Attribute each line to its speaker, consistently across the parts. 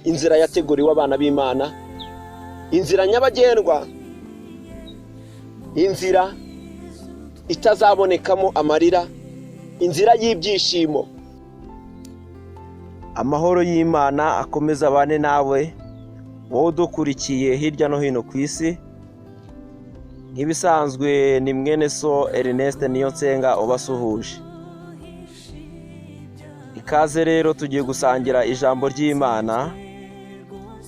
Speaker 1: inzira yateguriwe abana b'Imana, inzira nyabagendwa, inzira itazabonekamo amarira, inzira y'ibyishimo. Amahoro y'Imana akomeza abane nawe wowe udukurikiye hirya no hino ku isi. Nk'ibisanzwe ni mwene so Ernest Niyonsenga ubasuhuje. Ikaze rero tugiye gusangira ijambo ry'Imana.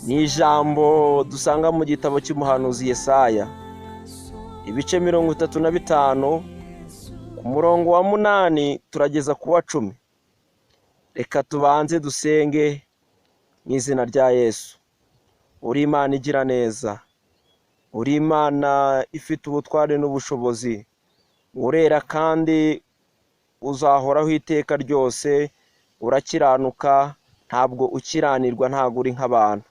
Speaker 1: Ni ijambo dusanga mu gitabo cy'umuhanuzi Yesaya, ibice 35 ku murongo wa 8 turageza ku wa 10. Reka tubanze dusenge mu izina rya Yesu. Uri Imana igira neza, uri Imana ifite ubutware n'ubushobozi, urera kandi uzahoraho iteka ryose, urakiranuka, ntabwo ukiranirwa, ntabwo uri nk'abantu.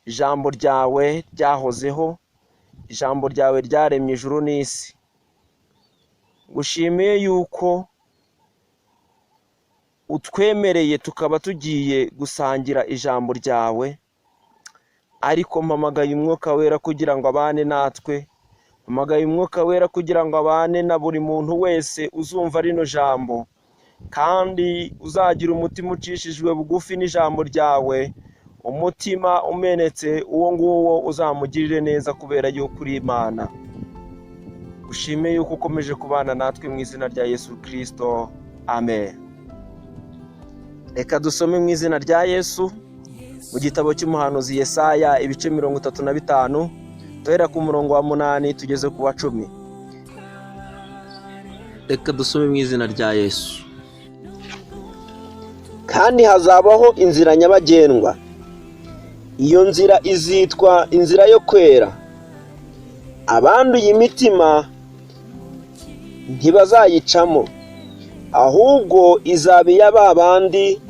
Speaker 1: Ijambo ryawe ryahozeho, ijambo ryawe ryaremye ijuru n'isi. Gushimiye yuko utwemereye tukaba tugiye gusangira ijambo ryawe, ariko mpamagaye umwuka wera kugira ngo abane natwe, mpamagaye umwuka wera kugira ngo abane na buri muntu wese uzumva rino jambo, kandi uzagira umutima ucishijwe bugufi n'ijambo ryawe, umutima umenetse, uwo nguwo uzamugirire neza kubera yuko uri Imana. Ushime yuko ukomeje kubana natwe mu izina rya Yesu Kristo, amen. Reka dusome mu izina rya Yesu mu gitabo cy'umuhanuzi Yesaya, ibice 35 tuhera ku murongo wa 8 tugeze ku wa 10. Reka dusome mu izina rya Yesu. Kandi hazabaho inzira nyabagendwa, iyo nzira izitwa inzira yo kwera. Abanduye imitima ntibazayicamo, ahubwo izaba iy'ababandi,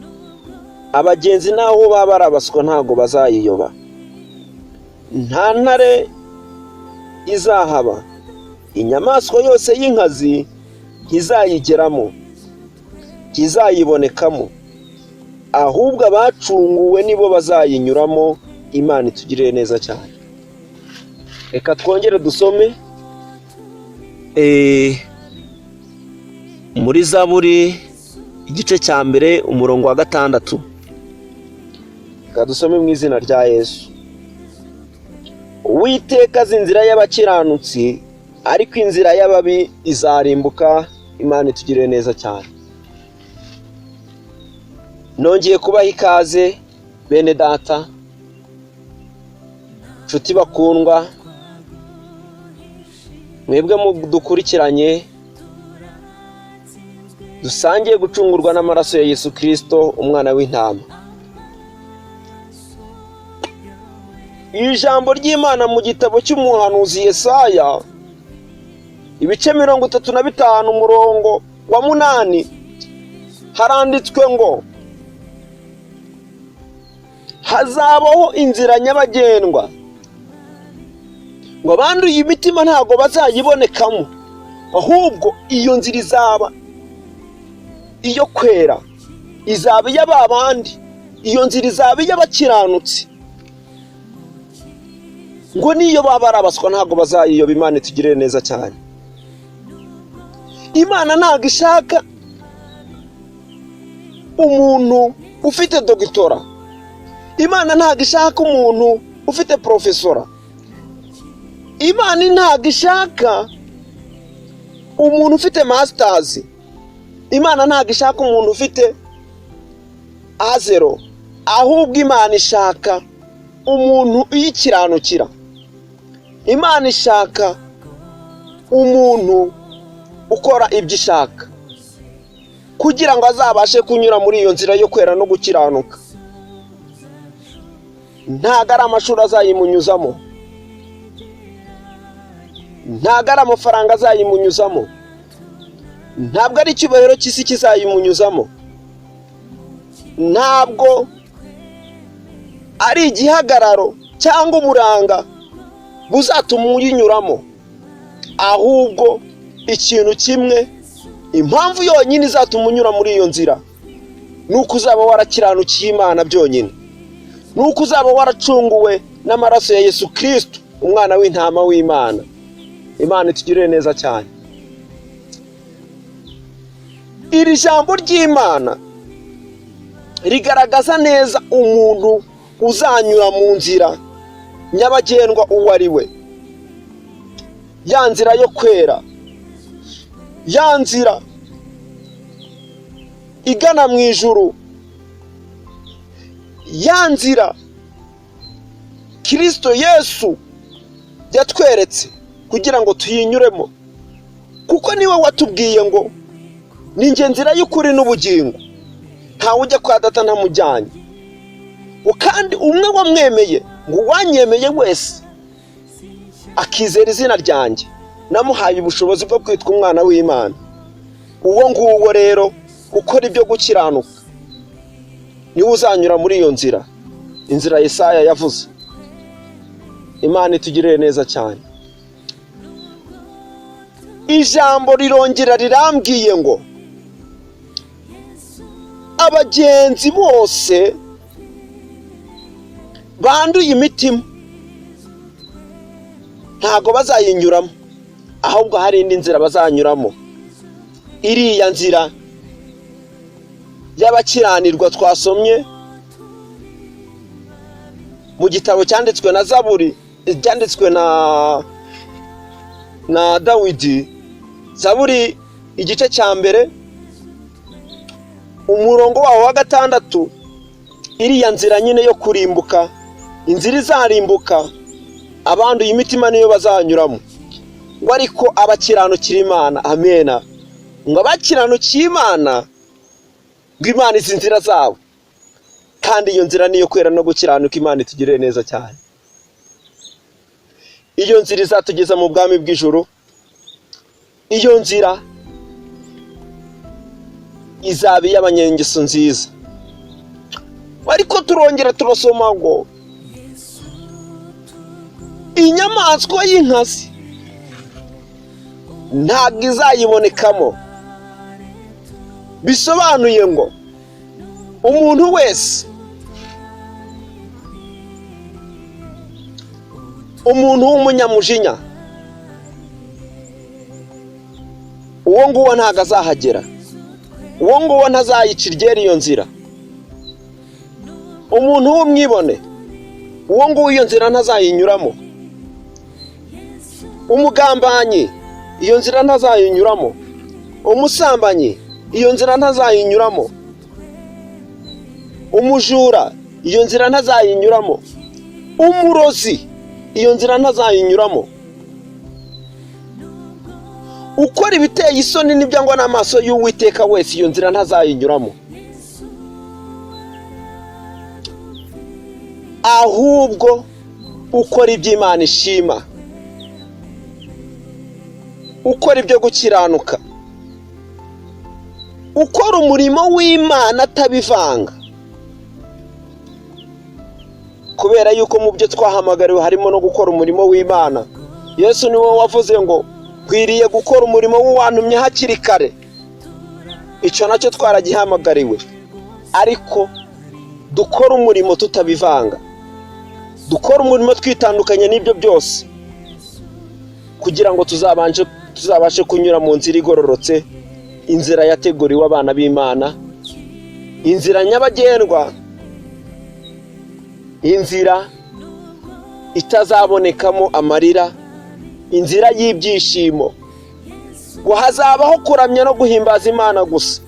Speaker 1: abagenzi naho baba barabaswa ntago bazayiyoba. Nta ntare izahaba, inyamaswa yose y'inkazi ntizayigeramo, ntizayibonekamo, ahubwo abacunguwe nibo bazayinyuramo. Imana itugirire neza cyane. Reka twongere dusome muri Zaburi igice cya mbere umurongo wa 6. Reka dusome mu izina rya Yesu. Uwiteka azi inzira y'abakiranutsi, ariko inzira y'ababi izarimbuka. Imana itugirire neza cyane. Nongeye kubaha ikaze bene data, nshuti bakundwa, mwebwe mudukurikiranye, dusangiye gucungurwa n'amaraso ya Yesu Kristo, umwana w'intama. Ijambo ry'Imana mu gitabo cy'umuhanuzi Yesaya, ibice 35 umurongo wa 8 haranditswe ngo hazabaho inzira nyabagendwa, ngo abanduye imitima ntago bazayibonekamo, ahubwo iyo nzira izaba iyo kwera, izaba iy'ababandi, iyo nzira izaba iy'abakiranutsi, ngo niyo baba barabaswa ntago bazayiyoba. Imana itugirire neza cyane. Imana ntago ishaka umuntu ufite dogitora, Imana ntago ishaka umuntu ufite profesora, Imana ntago ishaka umuntu ufite masters, Imana ntago ishaka umuntu ufite A0, ahubwo Imana ishaka umuntu uyikiranukira. Imana ishaka umuntu ukora ibyo ishaka, kugira ngo azabashe kunyura muri iyo nzira yo kwera no gukiranuka. Ntago ari amashuri azayimunyuzamo, ntago ari amafaranga azayimunyuzamo, ntabwo ari icyubahiro cy'isi kizayimunyuzamo, ntabwo ari igihagararo cyangwa uburanga buzatuma uyinyuramo, ahubwo ikintu kimwe, impamvu yonyine izatuma unyura muri iyo nzira, nuko uzaba warakiranukiye Imana byonyine, nuko uzaba waracunguwe n'amaraso ya Yesu Kristo, umwana w'intama w'Imana. Imana itugirire neza cyane. Iri jambo ry'Imana rigaragaza neza umuntu uzanyura mu nzira nyabagendwa uwo ari we, ya nzira yo kwera, ya nzira igana mu ijuru, ya nzira Kristo Yesu yatweretse kugira ngo tuyinyuremo, kuko niwe watubwiye ngo ni njye nzira y'ukuri n'ubugingo, ntawe ujya kwa Data ntamujyanye. Kandi umwe wamwemeye, ngo uwanyemeye wese akizera izina ryanjye, namuhaye ubushobozi bwo kwitwa umwana w'Imana. Uwo nguwo rero ukora ibyo gukiranuka niwe uzanyura muri iyo nzira, inzira Yesaya yavuze. Imana itugirire neza cyane. Ijambo rirongera rirambwiye ngo abagenzi bose banduye imitima ntago bazayinyuramo, ahubwo hari indi nzira bazanyuramo, iriya nzira y'abakiranirwa twasomye mu gitabo cyanditswe na Zaburi, cyanditswe na Dawidi, Zaburi igice cya mbere umurongo waho wa 6, iriya nzira nyine yo kurimbuka, inzira izarimbuka, abanduye imitima niyo bazanyuramo. Ngo ariko abakiranukira Imana, amena, ngo abakiranukiye Imana, ngo Imana izi nzira zawe, kandi iyo nzira niyo kwera no gukiranuka. Imana itugirire neza cyane. Iyo nzira izatugeza mu bwami bw'ijuru, iyo nzira izaba iy'abanyengeso nziza. Ariko turongera turasoma ngo inyamaswa y'inkazi ntabwo izayibonekamo. Bisobanuye ngo umuntu wese, umuntu w'umunyamujinya, uwo nguwo ntabwo azahagera, uwo nguwo ntazayica iryera iyo nzira. Umuntu w'umwibone, uwo nguwo iyo nzira ntazayinyuramo. Umugambanyi, iyo nzira ntazayinyuramo. Umusambanyi, iyo nzira ntazayinyuramo. Umujura, iyo nzira ntazayinyuramo. Umurozi, iyo nzira ntazayinyuramo. Ukora ibiteye isoni n'ibyangwa n'amaso y'Uwiteka wese, iyo nzira ntazayinyuramo. Ahubwo ukora iby'Imana ishima, ukora ibyo gukiranuka, ukora umurimo w'Imana atabivanga, kubera yuko mu byo twahamagariwe harimo no gukora umurimo w'Imana. Yesu niwe wavuze ngo kwiriye gukora umurimo w'uwantumye hakiri kare. Icyo nacyo twaragihamagariwe, ariko dukora umurimo tutabivanga, dukora umurimo twitandukanye n'ibyo byose, kugira ngo tuzabashe kunyura mu nzira igororotse, inzira yateguriwe abana b'Imana, inzira nyabagendwa, inzira itazabonekamo amarira, inzira y'ibyishimo. Ngo hazabaho kuramya no guhimbaza Imana gusa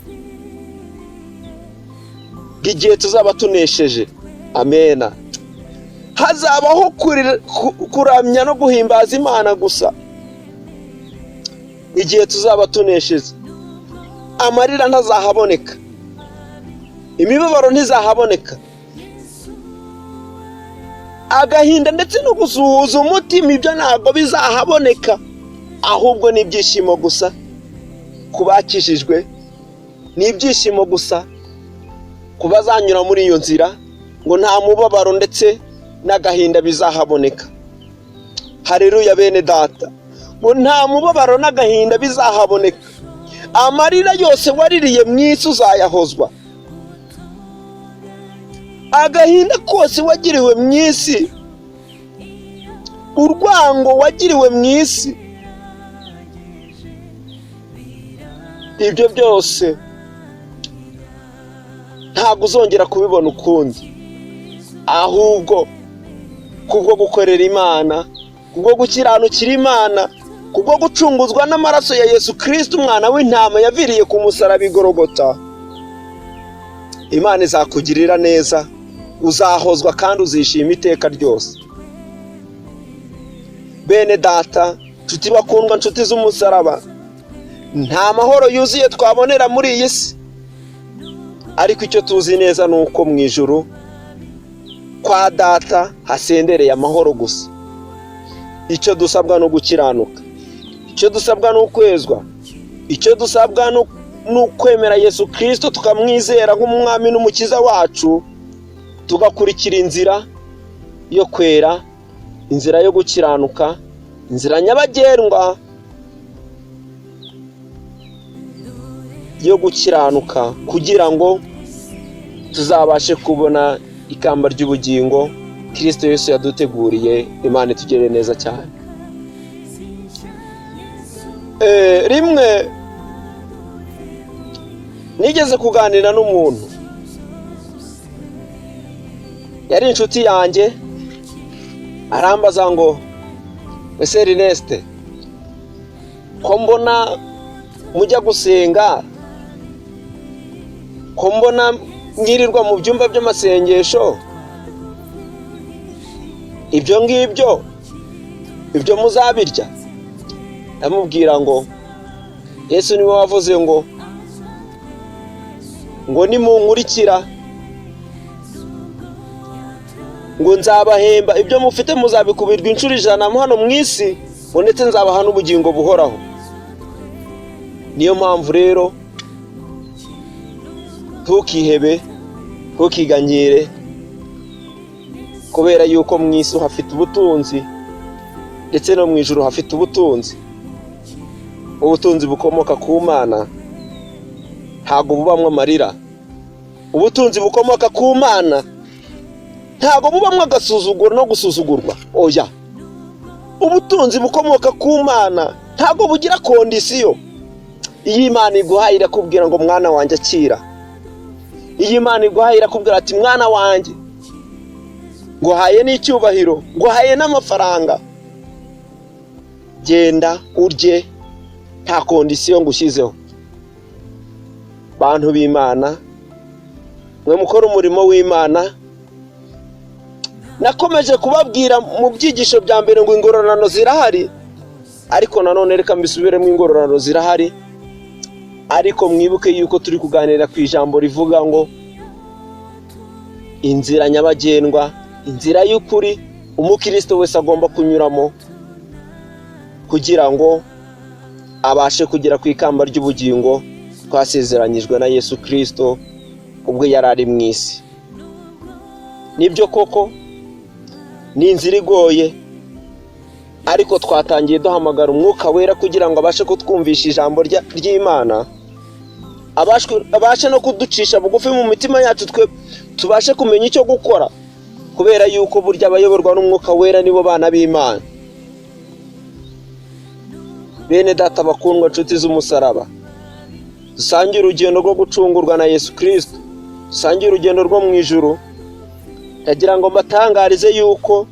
Speaker 1: igihe tuzaba tunesheje. Amena. Hazabaho kuramya no guhimbaza Imana gusa igihe tuzaba tunesheje. Amarira ntazahaboneka, imibabaro ntizahaboneka, agahinda ndetse no gusuhuza umutima, ibyo ntabwo bizahaboneka, ahubwo ni ibyishimo gusa ku bakijijwe, ni ibyishimo gusa ku bazanyura muri iyo nzira. Ngo nta mubabaro ndetse n'agahinda bizahaboneka. Haleluya bene data. Ngo nta mubabaro n'agahinda bizahaboneka. Amarira yose waririye mu isi uzayahozwa. agahinda kose wagiriwe mu isi, urwango wagiriwe mu isi, ibyo byose ntabwo uzongera kubibona ukundi, ahubwo kubwo gukorera Imana, kubwo gukiranukira Imana, kubwo gucunguzwa n'amaraso ya Yesu Kristo umwana w'intama yaviriye ku musaraba i Gologota, Imana izakugirira neza, uzahozwa kandi uzishima iteka ryose. Bene data, nshuti bakundwa, nshuti z'umusaraba, nta mahoro yuzuye twabonera muri iyi si, ariko icyo tuzi neza ni uko mu ijuru kwa data hasendereye amahoro gusa. Icyo dusabwa no gukiranuka, icyo dusabwa ni ukwezwa, icyo dusabwa ni ukwemera Yesu Kristo tukamwizera nk'umwami n'umukiza wacu, tugakurikira inzira yo kwera, inzira yo gukiranuka, inzira nyabagendwa yo gukiranuka, kugira ngo tuzabashe kubona ikamba ry'ubugingo Kristo Yesu yaduteguriye. Imana itugirire neza cyane. Rimwe nigeze kuganira n'umuntu, yari inshuti yanjye, arambaza ngo ese Ernest, ko mbona mujya gusenga, ko mbona mwirirwa mu byumba by'amasengesho, ibyo ngibyo muzabirya? Ndamubwira ngo Yesu niwe wavuze ngo nimunkurikira ngo nzabahemba ibyo mufite, muzabikubirwa inshuro 100 hano mu isi, ndetse nzabaha n'ubugingo buhoraho. Niyo mpamvu rero ntukihebe, ntukiganyire, kubera yuko mu isi hafite ubutunzi, ndetse no mu ijuru hafite ubutunzi. Ubutunzi bukomoka ku Mana ntabwo bubamwe amarira. Ubutunzi bukomoka ku Mana ntabwo bubamwe agasuzuguro no gusuzugurwa. Oya, ubutunzi bukomoka ku Mana ntabwo bugira kondisiyo. Iyi Imana iguhaye irakubwira ngo mwana wanjye akira. Iyi Imana iguhaye irakubwira ati mwana wanjye, nguhaye n'icyubahiro, nguhaye n'amafaranga, genda urye, nta kondisiyo ngushyizeho. Bantu b'Imana, mwe mukora umurimo w'Imana, nakomeje kubabwira mu byigisho bya mbere ngo ingororano zirahari, ariko nanone reka mbisubiremo, ingororano zirahari, ariko mwibuke yuko turi kuganira ku ijambo rivuga ngo inzira nyabagendwa, inzira y'ukuri umukristo wese agomba kunyuramo kugira ngo abashe kugera ku ikamba ry'ubugingo twasezeranyijwe na Yesu Kristo ubwo yari ari mu isi. Nibyo koko ni inzira igoye, ariko twatangiye duhamagara umwuka wera kugira ngo abashe kutwumvisha ijambo ry'Imana, abashe no kuducisha bugufi mu mitima yacu, twe tubashe kumenya icyo gukora, kubera yuko burya abayoborwa n'umwuka wera nibo bana b'Imana. Bene data bakundwa, nshuti z'umusaraba, dusangiye urugendo rwo gucungurwa na Yesu Kristo, dusangiye urugendo rwo mu ijuru. Ndagira ngo mbatangarize yuko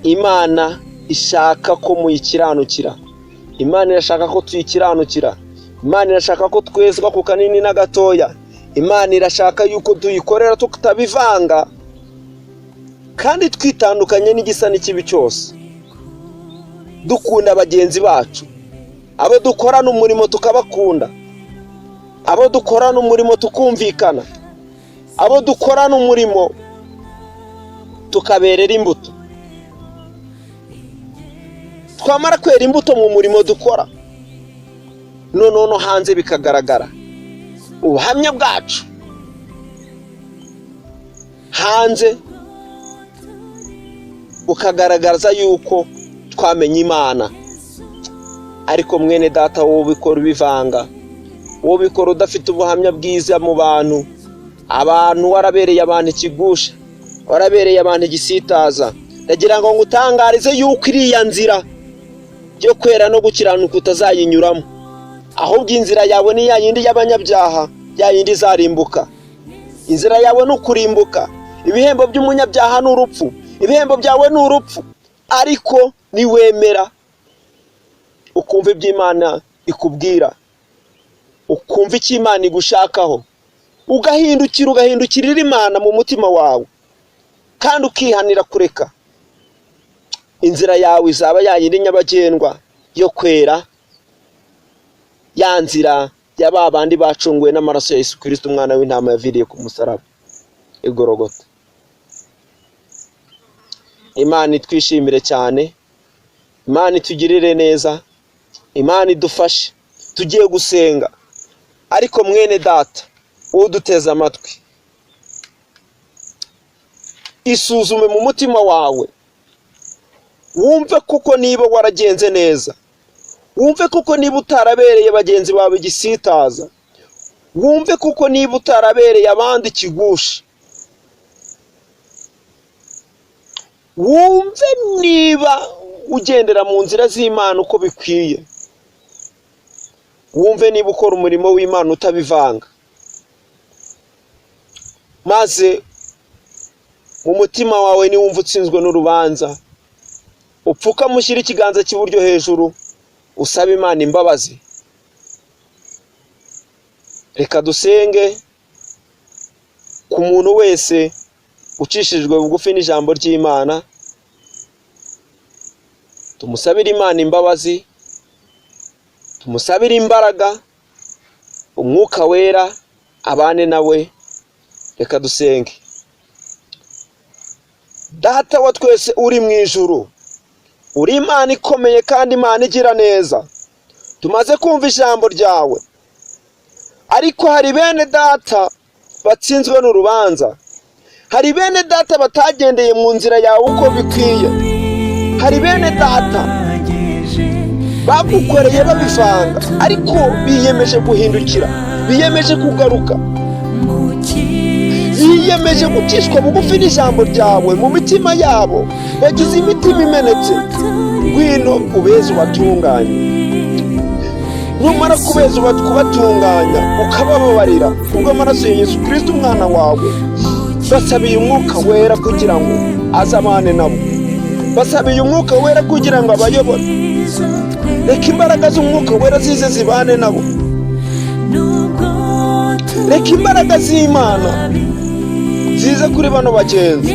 Speaker 1: Imana ishaka ko muyikiranukira, Imana irashaka ko tuyikiranukira, Imana irashaka ko twezwa ku kanini n'agatoya, Imana irashaka yuko tuyikorera tutabivanga kandi twitandukanye n'igisa n'ikibi cyose, dukunda bagenzi bacu, abo dukorana umurimo tukabakunda, abo dukorana umurimo tukumvikana, abo dukorana umurimo tukaberera imbuto. Twamara kwera imbuto mu murimo dukora, noneho hanze bikagaragara ubuhamya bwacu, hanze bukagaragaza yuko twamenye Imana. Ariko mwene data, wowe ubikora ubivanga, wowe ubikora udafite ubuhamya bwiza mu bantu, abantu warabereye abantu ikigusha, warabereye abantu igisitaza. Ndagira ngo ngutangarize yuko iriya nzira yo kwera no gukiranuka utazayinyuramo, ahubwo inzira yawe ni ya yindi y'abanyabyaha, ya yindi izarimbuka. Inzira yawe ni ukurimbuka. Ibihembo by'umunyabyaha ni urupfu, ibihembo byawe ni urupfu. Ariko niwemera ukumva iby'Imana ikubwira, ukumva icyo Imana igushakaho, ugahindukirira Imana mu mutima wawe kandi ukihanira kureka, inzira yawe izaba yayindi nyabagendwa yo kwera, ya nzira ya ba bandi bacunguwe n'amaraso ya Yesu Kristo umwana w'intama yaviriye ku musaraba i Golgotha. Imana itwishimire cyane, Imana itugirire neza, Imana idufashe. Tugiye gusenga, ariko mwene data uduteze amatwi, isuzume mu mutima wawe, wumve kuko niba waragenze neza, wumve kuko niba utarabereye bagenzi bawe igisitaza, wumve kuko niba utarabereye abandi ikigusha, wumve niba ugendera mu nzira z'Imana uko bikwiye, wumve niba ukora umurimo w'Imana utabivanga, maze mu mutima wawe niwumva utsinzwe n'urubanza, upfukame ushyire ikiganza cy'iburyo hejuru, usaba Imana imbabazi. Reka dusenge ku muntu wese ucishijwe bugufi n'ijambo ry'Imana, tumusabire Imana imbabazi, tumusabire imbaraga, umwuka wera abane nawe. Reka dusenge. Data wa twese uri mu ijuru, uri Imana ikomeye kandi Imana igira neza, tumaze kumva ijambo ryawe, ariko hari bene data batsinzwe n'urubanza, hari bene data batagendeye mu nzira yawe uko bikwiye, hari bene data bagukoreye babivanga, ariko biyemeje guhindukira, biyemeje kugaruka, biyemeje gucishwa bugufi n'ijambo ryawe mu mitima yabo, bagize imitima imenetse. Ngwino ubeze ubatunganye, numara kubeza kubatunganya ukabababarira kubw'amaraso ya Yesu Kristo umwana wawe, basabiye umwuka wera kugira ngo azabane nabo, basabiye umwuka wera kugira ngo abayobore. Reka imbaraga z'umwuka wera zize zibane nabo, reka imbaraga z'Imana zize kuri bano bagenzi,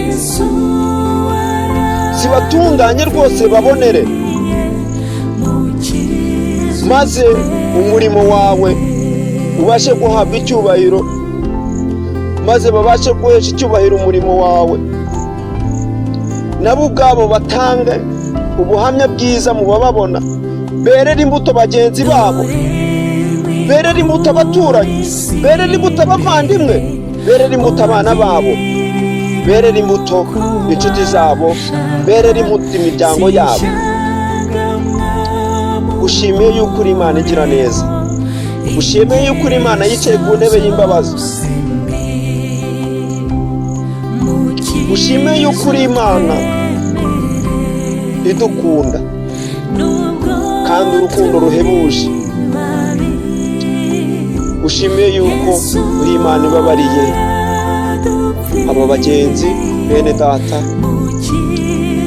Speaker 1: zibatunganye rwose babonere, maze umurimo wawe ubashe guhabwa icyubahiro, maze babashe guhesha icyubahiro umurimo wawe, nabo ubwabo batange ubuhamya bwiza mu bababona, berere imbuto bagenzi babo, berere imbuto abaturanyi, berere imbuto abavandimwe, berere imbuto abana babo, berere imbuto inshuti zabo, berere imbuto imiryango yabo. Ushimiye yuko uri Imana igira neza, ushimiye yuko uri Imana yicaye ku ntebe y'imbabazi, ushimiye yuko uri Imana idukunda kandi urukundo ruhebuje, ushimiye yuko uri Imana ibabariye aba bagenzi bene data,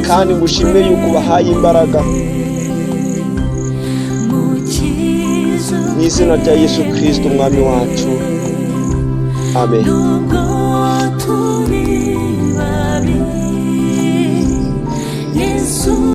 Speaker 1: kandi ngushimiye yuko bahaye imbaraga mu izina rya Yesu Kristo umwami wacu, amen.